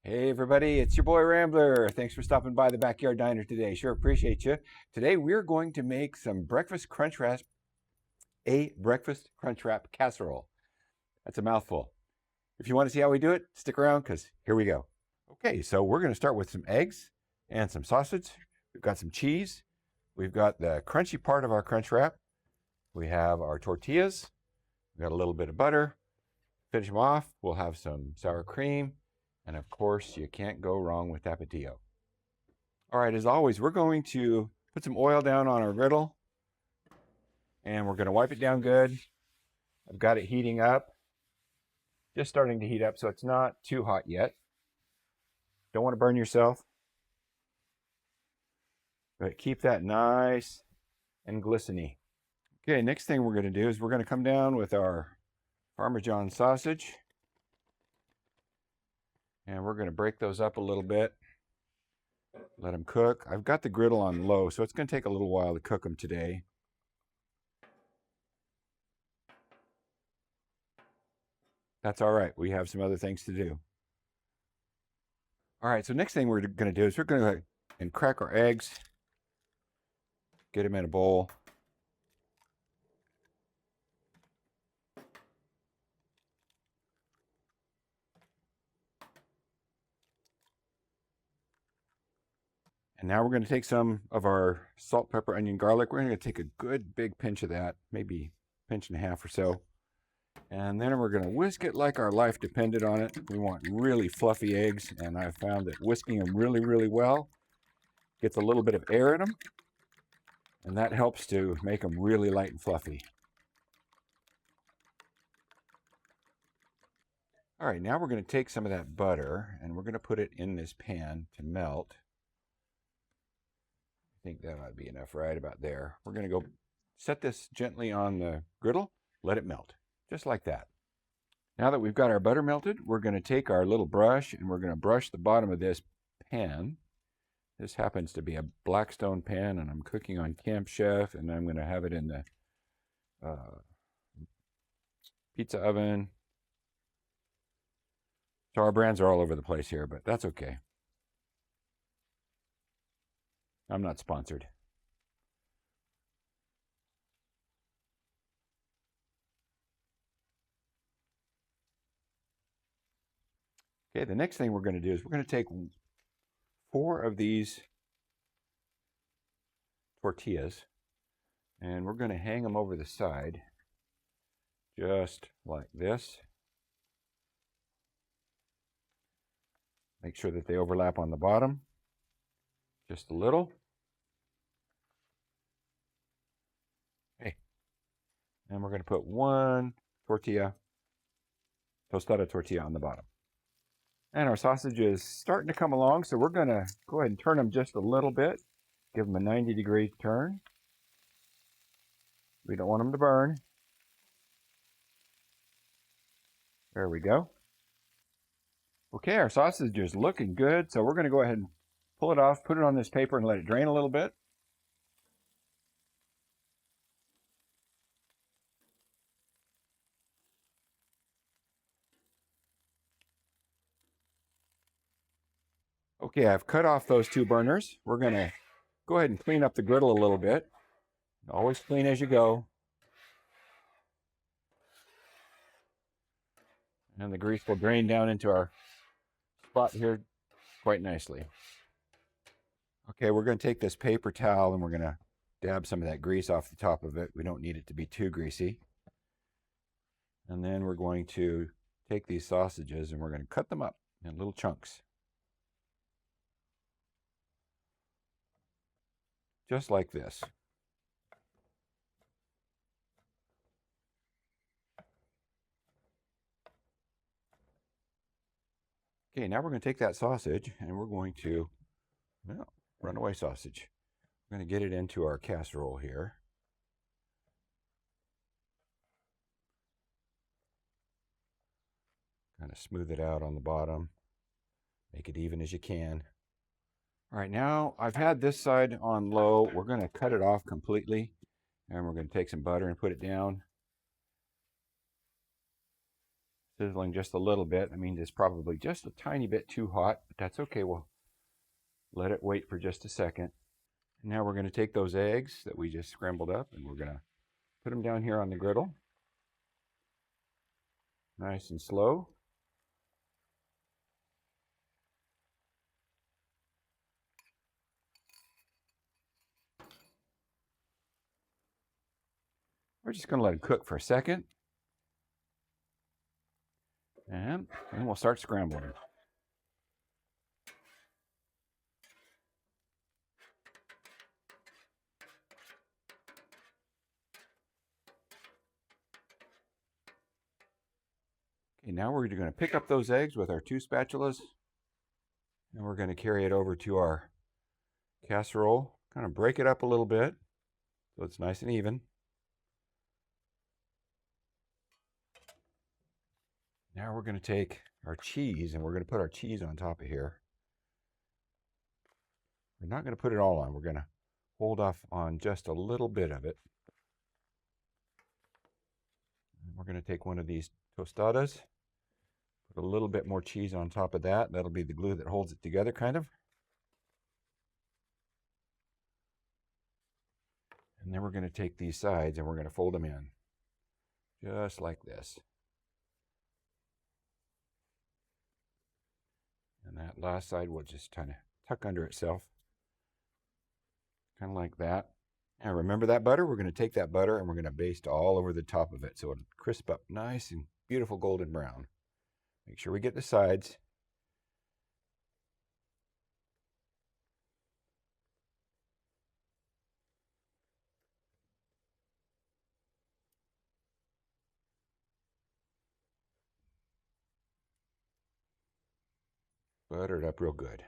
Hey everybody, it's your boy Rambler. Thanks for stopping by the Backyard Diner today. Sure appreciate you. Today we're going to make some breakfast crunch wrap casserole. That's a mouthful. If you want to see how we do it, stick around because here we go. Okay, so we're going to start with some eggs and some sausage. We've got some cheese. We've got the crunchy part of our crunch wrap. We have our tortillas. We've got a little bit of butter. Finish them off. We'll have some sour cream. And of course, you can't go wrong with Tapatio. All right, as always, we're going to put some oil down on our griddle and we're going to wipe it down good. I've got it heating up, just starting to heat up, so it's not too hot yet. Don't want to burn yourself, but keep that nice and glistening. Okay, next thing we're going to do is we're going to come down with our Parmesan sausage. And we're going to break those up a little bit, let them cook. I've got the griddle on low, so it's going to take a little while to cook them today. That's all right. We have some other things to do. All right, so next thing we're going to do is we're going to go and crack our eggs, get them in a bowl. And now we're going to take some of our salt, pepper, onion, garlic. We're going to take a good big pinch of that, maybe a pinch and a half or so. And then we're going to whisk it like our life depended on it. We want really fluffy eggs, and I've found that whisking them really, really well gets a little bit of air in them, and that helps to make them really light and fluffy. All right, now we're going to take some of that butter, and we're going to put it in this pan to melt. I think that ought to be enough right about there. We're going to go set this gently on the griddle, let it melt, just like that. Now that we've got our butter melted, we're going to take our little brush and we're going to brush the bottom of this pan. This happens to be a Blackstone pan, and I'm cooking on Camp Chef, and I'm going to have it in the pizza oven. So our brands are all over the place here, but that's okay. I'm not sponsored. Okay, the next thing we're going to do is we're going to take 4 of these tortillas and we're going to hang them over the side just like this. Make sure that they overlap on the bottom just a little. Okay. And we're going to put 1 tostada tortilla on the bottom. And our sausage is starting to come along, so we're going to go ahead and turn them just a little bit. Give them a 90-degree turn. We don't want them to burn. There we go. Okay, our sausage is looking good, so we're going to go ahead and pull it off, put it on this paper, and let it drain a little bit. Okay, I've cut off those 2 burners. We're going to go ahead and clean up the griddle a little bit. Always clean as you go. And the grease will drain down into our spot here quite nicely. Okay, we're going to take this paper towel and we're going to dab some of that grease off the top of it. We don't need it to be too greasy. And then we're going to take these sausages and we're going to cut them up in little chunks. Just like this. Okay, now we're going to take that sausage and we're going to, well, runaway sausage. We're going to get it into our casserole here. Kind of smooth it out on the bottom. Make it even as you can. All right, now I've had this side on low. We're going to cut it off completely, and we're going to take some butter and put it down. sizzling just a little bit. I mean, it's probably just a tiny bit too hot, but that's okay. We'll let it wait for just a second. And now we're going to take those eggs that we just scrambled up and we're going to put them down here on the griddle. Nice and slow. We're just going to let it cook for a second. And then we'll start scrambling. Okay, now we're going to pick up those eggs with our 2 spatulas. And we're going to carry it over to our casserole. Kind of break it up a little bit so it's nice and even. Now we're going to take our cheese and we're going to put our cheese on top of here. We're not going to put it all on. We're going to hold off on just a little bit of it. And we're going to take one of these tostadas, put a little bit more cheese on top of that. That'll be the glue that holds it together, kind of. And then we're going to take these sides and we're going to fold them in, just like this. And that last side will just kind of tuck under itself, kind of like that. And remember that butter? We're going to take that butter and we're going to baste all over the top of it so it'll crisp up nice and beautiful golden brown. Make sure we get the sides. Butter it up real good.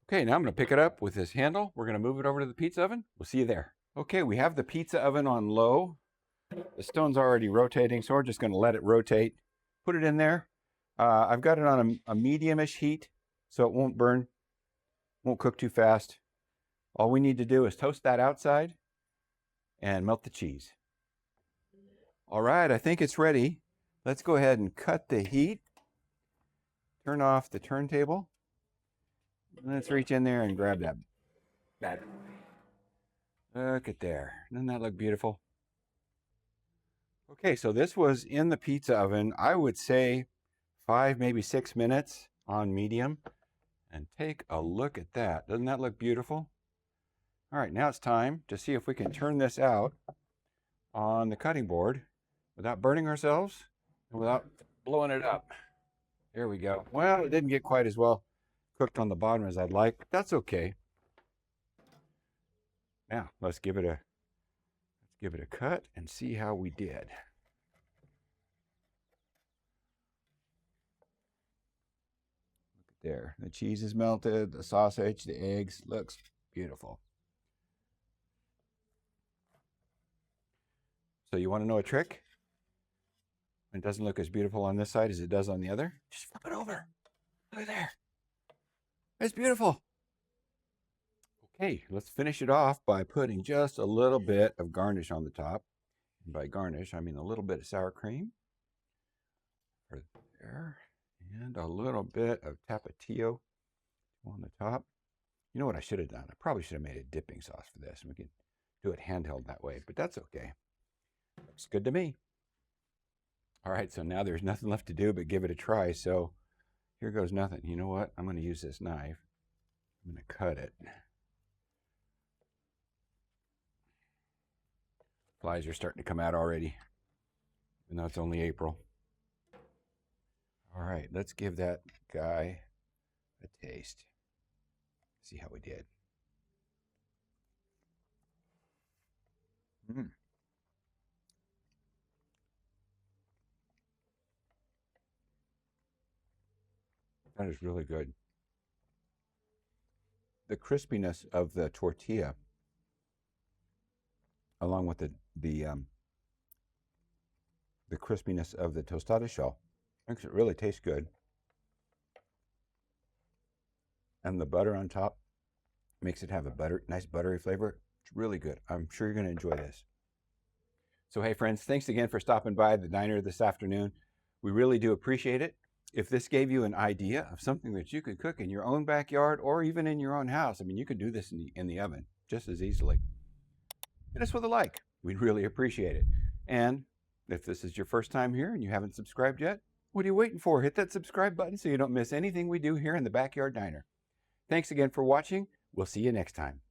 Okay, now I'm going to pick it up with this handle. We're going to move it over to the pizza oven. We'll see you there. Okay, we have the pizza oven on low. The stone's already rotating, so we're just going to let it rotate. Put it in there. I've got it on a medium-ish heat, so it won't burn, won't cook too fast. All we need to do is toast that outside and melt the cheese. All right, I think it's ready. Let's go ahead and cut the heat. Turn off the turntable. Let's reach in there and grab that bad boy. Look at there. Doesn't that look beautiful? Okay, so this was in the pizza oven, I would say 5, maybe 6 minutes on medium. And take a look at that. Doesn't that look beautiful? All right, now it's time to see if we can turn this out on the cutting board without burning ourselves and without blowing it up. There we go. Well, it didn't get quite as well cooked on the bottom as I'd like, but that's okay. Now, let's give it a cut and see how we did. Look at there. The cheese is melted, the sausage, the eggs, looks beautiful. So you want to know a trick? It doesn't look as beautiful on this side as it does on the other. Just flip it over. Look at there. It's beautiful. Okay, let's finish it off by putting just a little bit of garnish on the top. And by garnish, I mean a little bit of sour cream. Right there. And a little bit of tapatio on the top. You know what I should have done? I probably should have made a dipping sauce for this. We can do it handheld that way, but that's okay. Looks good to me. All right, so now there's nothing left to do but give it a try. So here goes nothing. You know what? I'm going to use this knife. I'm going to cut it. Flies are starting to come out already, even though it's only April. All right, let's give that guy a taste. See how we did. That is really good. The crispiness of the tortilla, along with the crispiness of the tostada shell, makes it really taste good. And the butter on top makes it have a nice buttery flavor. It's really good. I'm sure you're going to enjoy this. So hey friends, thanks again for stopping by the diner this afternoon. We really do appreciate it. If this gave you an idea of something that you could cook in your own backyard or even in your own house, I mean, you could do this in the oven just as easily. Hit us with a like. We'd really appreciate it. And if this is your first time here and you haven't subscribed yet, what are you waiting for? Hit that subscribe button so you don't miss anything we do here in the Backyard Diner. Thanks again for watching. We'll see you next time.